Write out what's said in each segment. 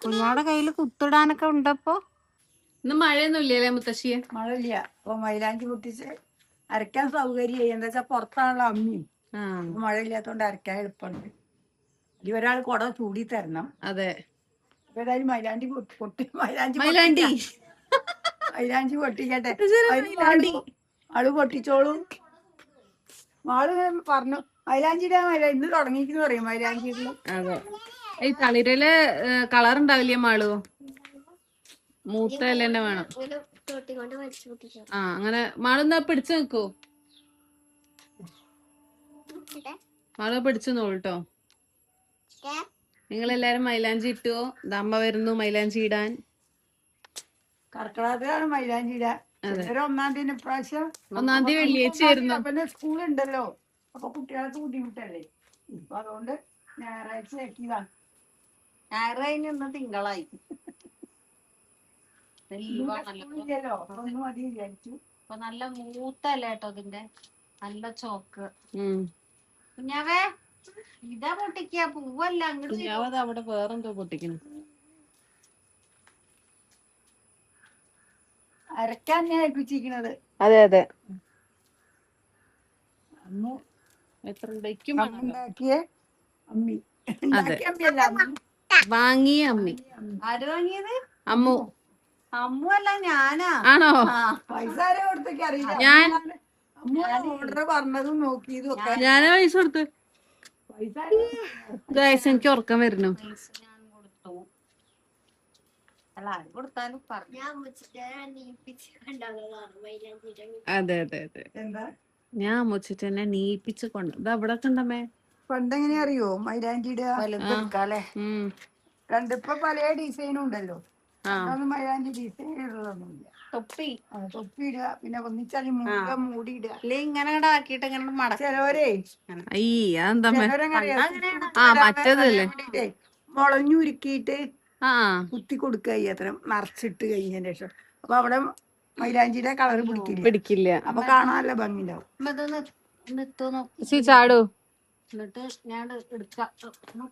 കുഞ്ഞാടെ കയ്യില് കുത്തിടാനൊക്കെ ഉണ്ടപ്പോ. ഇന്ന് മഴയൊന്നും ഇല്ലല്ലേ മുത്തശ്ശിയെ? മഴയില്ല. അപ്പൊ മൈലാഞ്ചി പൊട്ടിച്ച് അരയ്ക്കാൻ സൗകര്യം എന്താ വെച്ചാ പുറത്താണല്ലോ അമ്മി. മഴയില്ലാത്തോണ്ട് അരയ്ക്കാൻ എളുപ്പമുണ്ട്. ഈ ഒരാൾ കുട ചൂടി തരണം. അതെ. ഏതായാലും മൈലാഞ്ചി മൈലാഞ്ചി പൊട്ടിക്കട്ടെ. ആള് പൊട്ടിച്ചോളൂ. ആള് പറഞ്ഞു മൈലാഞ്ചിയുടെ ഇന്ന് തുടങ്ങിയിരിക്കുന്നു പറയും മൈലാഞ്ചി. അതെ. ഈ തളിരല് കളർ ഉണ്ടാവില്ലേ മാളു? മൂത്ത ഇല തന്നെ വേണം. അങ്ങനെ മാളെന്നാ പിടിച്ചു നിക്കോ? മാള് പിടിച്ചു നോട്ടോ. നിങ്ങളെല്ലാരും മൈലാഞ്ചി ഇട്ടുവോ? അമ്മ വരുന്നു മൈലാഞ്ചി ഇടാൻ. കർക്കിടകത്തിലാണ് മൈലാഞ്ചി ഇടാൻ. 1 തീയതി ഇപ്രാവശ്യം 1 തീയതി വെള്ളിയാഴ്ച ആയിരുന്നു. പിന്നെ സ്കൂളുണ്ടല്ലോ, അപ്പൊ കുട്ടികൾക്ക് ബുദ്ധിമുട്ടല്ലേ. ഇപ്പൊ അതുകൊണ്ട് ഞായറാഴ്ച ആക്കിയതാണ്. ഞായറ് കഴിഞ്ഞ് ഇന്ന് തിങ്കളായി. ഒന്ന് മതി വിചാരിച്ചു. അപ്പൊ നല്ല മൂത്തല്ല കേട്ടോ ഇതിന്റെ, നല്ല ചോക്ക്. കുഞ്ഞാവേ ഇതാ പൊട്ടിക്ക, പൂവല്ല. അങ്ങോട്ട് അവിടെ വേറെന്തോ പൊട്ടിക്കുന്നു. അരക്കാൻ ഞാൻ ഏൽപ്പിച്ചിരിക്കുന്നത്. അതെ അതെ. എത്ര ഉണ്ടാക്കിയ അമ്മി, വാങ്ങിയ അമ്മി. ആര് വാങ്ങിയത്? അമ്മു. അമ്മു അല്ല, ഞാനാ. ആണോ? പൈസ ആരെ കൊടുത്തേക്ക് അറിയില്ല. ഞാൻ ഓർഡർ പറഞ്ഞതും നോക്കിയതും ഒക്കെ ഞാനാ പൈസ കൊടുത്ത്. എനിക്ക് ഉറക്കം വരുന്നു. ഞാൻ കൊടുത്തു. അല്ല ആര് കൊടുത്താലും പറഞ്ഞു. അതെ അതെ അതെ. ഞാൻ അമ്മച്ചിട്ട് തന്നെ നീപ്പിച്ച് കൊണ്ട് ഇത് അവിടെ കണ്ടമ്മേ. പണ്ടെങ്ങനെയാ അറിയോ മൈലാഞ്ചിയുടെ വലുതെടുക്കാല്ലേ? ഇപ്പൊ പല ഡിസൈനും ഉണ്ടല്ലോ. മൈലാഞ്ചി ഡിസൈൻ ഇടലൊന്നുമില്ല. തൊപ്പി ഇടുക, പിന്നെ ഒന്നിച്ചാൽ മൂടി ഇടുക. ഇങ്ങനെ ആക്കിട്ട് ഇങ്ങനെ മടക്കി. ചിലവരെ മറ്റേതല്ലേ മുളഞ്ഞുരുക്കിയിട്ട് കുത്തി കൊടുക്കുക അത്ര നിറച്ചിട്ട് കഴിഞ്ഞതിന് ശേഷം. അപ്പൊ അവിടെ മൈലാഞ്ചിയുടെ കളർ പിടിക്കില്ല. അപ്പൊ കാണാനല്ല ഭംഗിണ്ടാവും. ചാടൂ. എന്നിട്ട് ഞാൻ എടുക്കാം.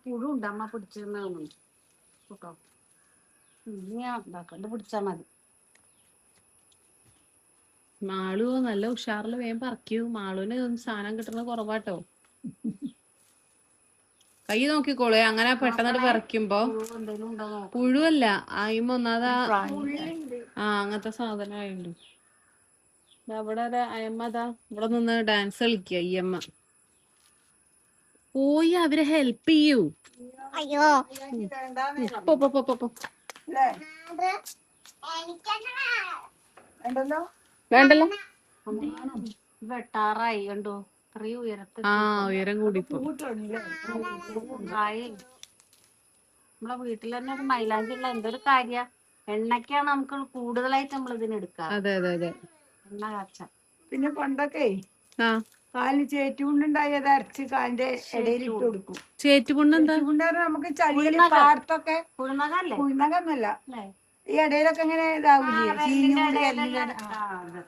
പുഴുണ്ട് അമ്മ പിടിച്ചിരുന്ന കേട്ടോ. ഞാൻ ഉണ്ടാക്കണ്ട്, പിടിച്ചാ മതി. മാളു നല്ല ഉഷാറില് വേഗം പറിക്കൂ. മാളുവിന് സാധനം കിട്ടുന്നത് കുറവാട്ടോ. കൈ നോക്കിക്കോളെ, അങ്ങനെ പെട്ടെന്ന് പറിക്കുമ്പോ. പുഴുവല്ല, അയിമ ഒന്നാതാ അങ്ങനത്തെ സാധനമായുണ്ട്. അവിടെ അയമ്മതാ ഇവിടെ നിന്ന് ഡാൻസ് കളിക്കുക. ഈ അമ്മ പോയി അവരെ ഹെൽപ്പ് ചെയ്യൂ. വേണ്ടല്ലോ. വെട്ടാറായി കണ്ടോ, ഇത്രയും ഉയരത്തിൽ. ഉയരം കൂടിപ്പോ. നമ്മളെ വീട്ടിൽ തന്നെ ഒരു മൈലാഞ്ചി ഉള്ള എന്തൊരു കാര്യ. എണ്ണക്കാണ് നമുക്ക് കൂടുതലായിട്ട് നമ്മൾ ഇതിനെടുക്കാം. അതെ അതെ അതെ. എണ്ണ കാച്ച. പിന്നെ പണ്ടൊക്കെ കാലിന് ചേറ്റുകൊണ്ടുണ്ടായത് അരച്ച് കാലിന്റെ ഇടയിൽ ഇട്ട് കൊടുക്കും. ചേറ്റുകൊണ്ട് നമുക്ക് ചളിയില് പാടത്തൊക്കെ. കുഴിനകന്നല്ല, ഈ ഇടയിലൊക്കെ ഇങ്ങനെ ഇതാവൂലേ, ചീഞ്ഞൂട്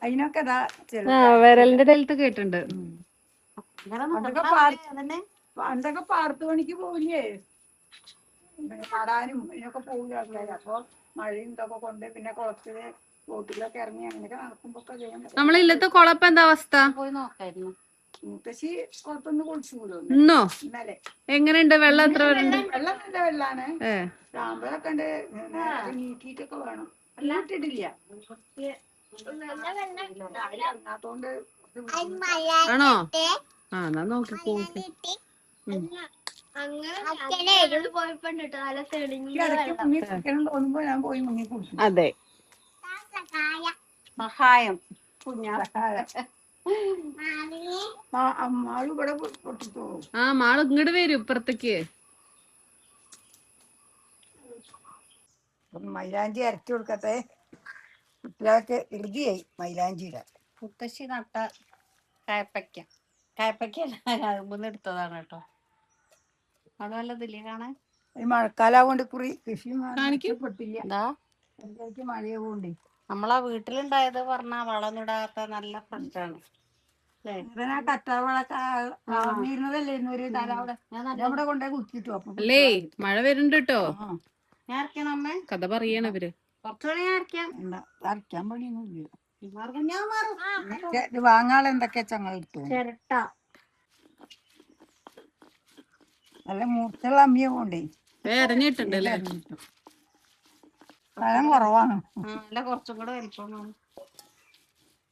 അതിനൊക്കെ വിരലിന്റെ ഇടയിലത്തെ കേട്ടുണ്ട്. പണ്ടൊക്കെ പാടത്ത് പണിക്ക് പോവില്ലേ, പാടാനും ഇതിനൊക്കെ പോകില്ല ആൾക്കാര്. അപ്പൊ മഴയും ഇതൊക്കെ കൊണ്ട് പിന്നെ കുളത്തില് ബോട്ടിലൊക്കെ ഇറങ്ങി അങ്ങനെയൊക്കെ നടക്കുമ്പോ ചെയ്യാൻ പറ്റും. നമ്മളില്ലത്തെ കുളപ്പം എന്താ അവസ്ഥ? പോയി നോക്കായിരുന്നു. മുത്തശ്ശി കുളത്തൊന്ന് കുളിച്ചു പോലും ഇന്നലെ. എങ്ങനെയുണ്ട് വെള്ളം? എത്ര വെള്ളം നല്ല വെള്ളാണ്. സാമ്പലൊക്കെ ഉണ്ട്, നീക്കിയിട്ടൊക്കെ വേണം. ഇട്ടിട്ടില്ല ഇറങ്ങാത്തോണ്ട്. ആണോ? എന്നാ നോക്കിക്കോ. തോന്നുമ്പോ ഞാൻ പോയി മുങ്ങി കുടിച്ചു. അതെ, സഹായം. മാള് ഇവിടെ പൊട്ടിച്ചോ. മാള് ഇങ്ങോട്ട് വരും ഇപ്പുറത്തേക്ക്. മൈലാഞ്ചി അരച്ചു കൊടുക്കട്ടെ. കുട്ടികൾക്ക് ഇറുതിയായി മൈലാഞ്ചിയുടെ. മുത്തശ്ശി നട്ട കായപ്പയ്ക്കല്ല എടുത്തതാണ് കേട്ടോ. അവിടെ വല്ലതില്ലേ കാണാൻ? ഈ മഴക്കാലാകൊണ്ട് കൃഷി നഷ്ടപ്പെട്ടില്ല. മഴയാകൊണ്ട് നമ്മളാ വീട്ടിലുണ്ടായത് പറഞ്ഞാ വളമിടാത്ത നല്ല ഫ്രഷാണ്. ആ കറ്റാർവാഴൊക്കെ വളർന്നിരുന്നതല്ലേ ഒരു തല അവിടെ അവിടെ കൊണ്ടുപോയി കുത്തിട്ടു. അപ്പൊ അല്ലേ മഴ വരുന്നുണ്ട് കേട്ടോ. ഞാൻ ഇറക്കണം അമ്മേ, കഥ പറയണ ഇവര്. കുറച്ചുകൂടെ ഞാൻ ഇറക്കാം. അരയ്ക്കാൻ പണിയൊന്നുമില്ല. ഞാൻ മാറും. ഇത് വാങ്ങാൻ എന്തൊക്കെയാ ചങ്ങൾ കിട്ടും. ചിരട്ട നല്ല മൂർച്ചുള്ള അമ്മിയെ കൊണ്ടേ എറിഞ്ഞിട്ടുണ്ട് അല്ലേ? സ്ഥലം കുറവാണ്, അല്ല കുറച്ചും കൂടെ വലിപ്പം വേണം.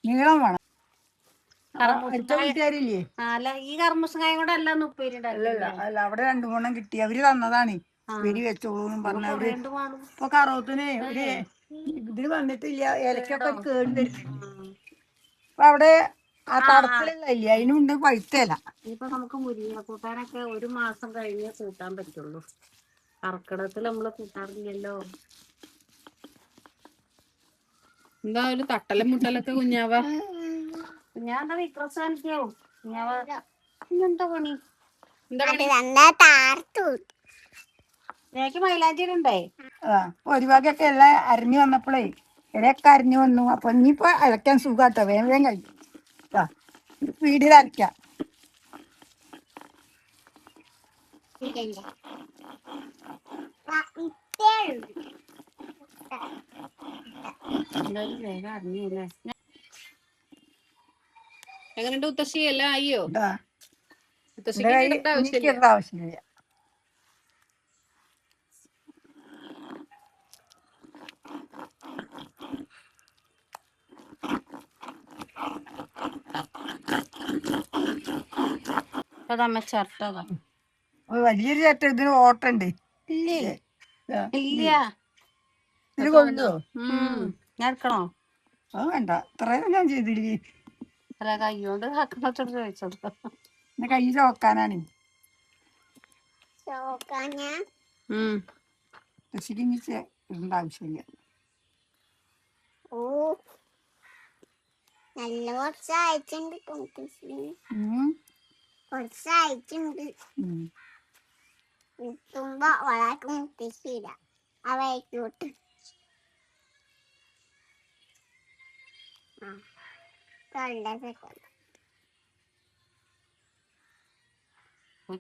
നീളം വേണം. വീട്ടുകാരില്ലേ? അല്ല ഈ കർമ്മസങ്ങായും കൂടെ എല്ലാം ഉപ്പേരിണ്ടാവില്ല. അല്ല അവിടെ 2 കിട്ടി, അവര് തന്നതാണ്. വെടി വെച്ചോളൂന്നും പറഞ്ഞവര്. ഇപ്പൊ കറവത്തിന് ഒരു ഇതിന് വന്നിട്ടില്ല, ഇലക്കൊക്കെ ഒരു കേട് വരുന്നുണ്ട്. അപ്പൊ അവിടെ ആ തടത്തിലുള്ള ഇല്ല, അതിനുണ്ട് പഴുത്തല. ഇപ്പൊ നമുക്ക് മുരിങ്ങ കൂട്ടാനൊക്കെ 1 മാസം കഴിഞ്ഞേ കൂട്ടാൻ പറ്റുള്ളൂ. കർക്കിടകത്തിൽ നമ്മള് കൂട്ടാറില്ലല്ലോ. എന്താ ഒരു തട്ടലും മുട്ടലൊക്കെ കുഞ്ഞാവ? ഞാൻ എന്താ വിക്രസ് കാണിക്കാവും. എന്താ പണി? എനിക്ക് മൈലാഞ്ചിണ്ടേ. ഒരു വകയൊക്കെ എല്ലാം അരിഞ്ഞു വന്നപ്പോഴേ ഇലയൊക്കെ അരിഞ്ഞു വന്നു. അപ്പൊ ഇനിയിപ്പോ അരയ്ക്കാൻ സുഖാട്ടോ, വേഗം വേഗം കഴിക്കും. സ്പീഡിൽ അരയ്ക്കാം. എങ്ങനെയുണ്ട് മുത്തശ്ശി? എല്ലാം അയ്യോ ആവശ്യമില്ല. വലിയൊരു ചേട്ട ഇതിന് ഓട്ടുണ്ട്. ഇല്ല ഇത് കൊണ്ടോ? ഞാൻ എടുക്കണോ? അത് വേണ്ട, ഇത്രയും ഞാൻ ചെയ്തില്ലേ. അല്ല കയ്യോണ്ട് ആക്കണോട് ചോദിച്ചത്. കൈ ചോക്കാനാണ്. ഇടേണ്ട ആവശ്യമില്ല. നല്ല കുറച്ചായിട്ടുണ്ട്. തുമ്പ വളാക്ക് മുത്തിശീല അവയ്ക്കോട്ട്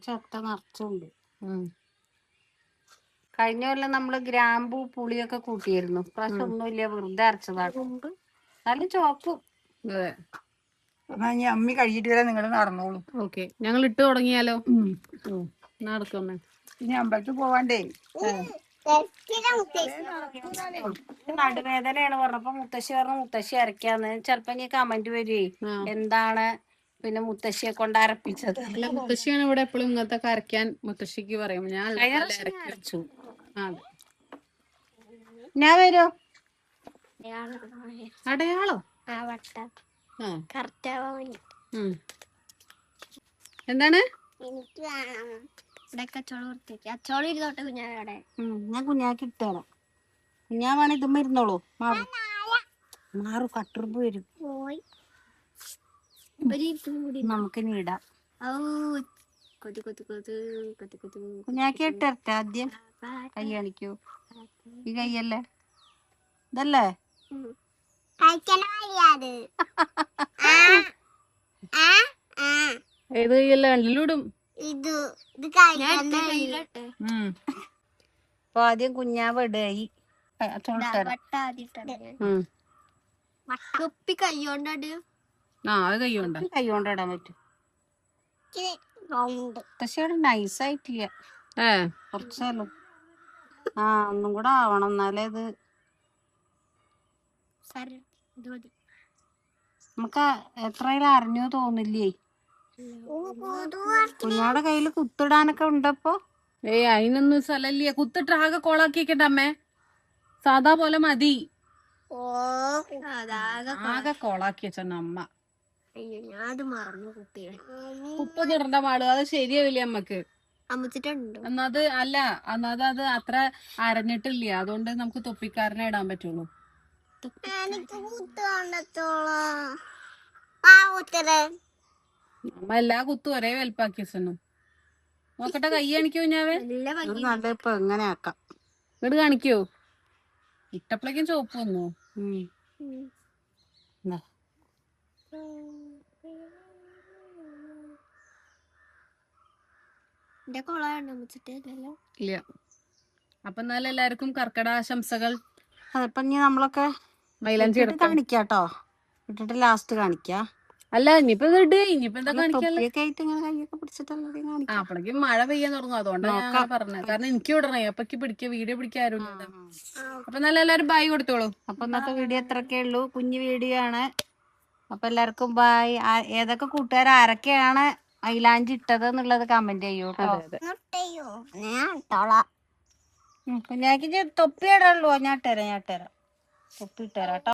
ചത്ത നിറച്ചുണ്ട്. കഴിഞ്ഞ കൊല്ലം നമ്മള് ഗ്രാമ്പൂ പുളിയൊക്കെ കൂട്ടിയിരുന്നു. പ്രാവശ്യം ഒന്നുമില്ല, വെറുതെ അരച്ചതാട്ടുണ്ട്. നല്ല ചോപ്പും. അതെ. എന്നാ ഇനി അമ്മി കഴിയിട്ട് വരെ നിങ്ങൾ നടന്നോളൂ. ഓക്കെ, ഞങ്ങൾ ഇട്ട് തുടങ്ങിയാലോ? നടക്കുന്നേ. ഇനി അമ്പലത്തിൽ പോവാണ്ടേ. നടുവേദനയാണ് പറഞ്ഞപ്പോ മുത്തശ്ശി പറഞ്ഞു മുത്തശ്ശി അരക്കാന്ന്. ചെലപ്പോ നീ കമന്റ് വരുവേ, എന്താണ് പിന്നെ മുത്തശ്ശിയെ കൊണ്ട് അരപ്പിച്ചത്. അല്ല, മുത്തശ്ശിയാണ് ഇവിടെ എപ്പോഴും ഇങ്ങനത്തെ അരയ്ക്കാൻ മുത്തശ്ശിക്ക് പറയും. ഞാൻ അരച്ചു. ഞാൻ വരോ? അടയാളോ? എന്താണ്? എനിക്ക് വേണം ഇവിടെ കച്ചോളം വൃത്തിക്ക്. അച്ചോളം ഇരുന്നോട്ടെ കുഞ്ഞാവിടെ. ഞാൻ കുഞ്ഞാക്ക് ഇട്ടോളാം. ഞാൻ വേണേ ഇതുമ്മ ഇരുന്നോളൂ. മാറു കട്ടുറുമ്പ് വരും. നമുക്ക് നീടാം. കുഞ്ഞാക്കി ഇട്ടരട്ടെ ആദ്യം. കൈ കാണിക്കൂ. ഈ കൈയല്ലേ ഇതല്ലേ? ഏത് കൈയല്ല? രണ്ടിലൂടും. അപ്പൊ ആദ്യം കുഞ്ഞാവ് ഇടായി. കൈകൊണ്ടത് അത് കൈകൊണ്ട് കൈകൊണ്ട് ഇടാൻ പറ്റും. പക്ഷെ അവിടെ നൈസായിട്ടില്ല. കുറച്ചാലോ ഒന്നും കൂടെ ആവണം, എന്നാലേ ഇത് നമുക്ക് എത്രയാലും അറിഞ്ഞോ തോന്നില്ലേ. കുഞ്ഞാടെ കയ്യില് കുത്തിടാനൊക്കെ ഉണ്ടപ്പോ. അതിനൊന്നും സ്ഥലമില്ല. കുത്തിട്ട് ആകെ കോളാക്കിക്കണ്ട അമ്മേ. സാധാ പോലെ മതി. ആകെ കോളാക്കി വെച്ചമ്മ. ഞാനത് മറന്നു കുട്ടിയെ. ഉപ്പൊന്നും ഇടണ്ട മാള്, അത് ശരിയാവില്ല അമ്മക്ക്. എന്നത് അല്ല, എന്നത് അത് അത്ര അരഞ്ഞിട്ടില്ല. അതുകൊണ്ട് നമുക്ക് തൊപ്പിക്കാരനെ ഇടാൻ പറ്റുള്ളൂ. അമ്മ എല്ലാ കുത്തും ഒരേ വലുപ്പാക്കി വെച്ചു. നോക്കട്ടെ, കൈ കാണിക്കോ ഞാവേ? നല്ല ഇപ്പൊ എങ്ങനെ ആക്കാം. ഇങ്ങോട്ട് കാണിക്കോ? ഇട്ടപ്പളേക്കും ചോപ്പ് വന്നു. എന്റെ കൊളാണ് അമ്മച്ചിട്ടില്ലല്ലോ. ഇല്ല. അപ്പൊ എന്നാലും എല്ലാവർക്കും കർക്കിടാശംസകൾ. അതിപ്പോ ഇനി നമ്മളൊക്കെ മൈലാഞ്ചി ഇട്ടിട്ട് കാണിക്കാട്ടോ. ഇട്ടിട്ട് ലാസ്റ്റ് കാണിക്കാം. അല്ല ഇനിയിപ്പോ ഇത് ഇട്, ഇനിയിപ്പോ എന്താ കാണിക്കാല്ലേ? തൊപ്പിയൊക്കെ ആയിട്ട് ഇങ്ങനെ കൈയൊക്കെ പിടിച്ചിട്ടല്ലേ കാണിക്കാം. അപ്പഴേക്കും മഴ പെയ്യാൻ തുടങ്ങും, അതുകൊണ്ടാണ് ഞാൻ അങ്ങനെ പറഞ്ഞത്. കാരണം എനിക്ക് വിടണേ, അപ്പൊക്ക് വീഡിയോ പിടിക്കാൻ ആരും ഇല്ല. അപ്പൊ നല്ല എല്ലാരും ബൈ കൊടുത്തോളൂ. അപ്പൊ ഇന്നത്തെ വീഡിയോ ഇത്രയൊക്കെ ഉള്ളൂ, കുഞ്ഞു വീഡിയോ ആണ്. അപ്പൊ എല്ലാവർക്കും ബൈ. ഏതൊക്കെ കൂട്ടുകാർ ആരൊക്കെയാണ് മൈലാഞ്ചി ഇട്ടത് എന്നുള്ളത് കമന്റ് ചെയ്യൂ കേട്ടോ. ഞാൻ ഇട്ടോളാം. കുഞ്ഞാക്കി തൊപ്പി ഇടുള്ളൂ. ഞാൻ ഇട്ടുതരാം തൊപ്പി ഇട്ടുതരാം കേട്ടോ.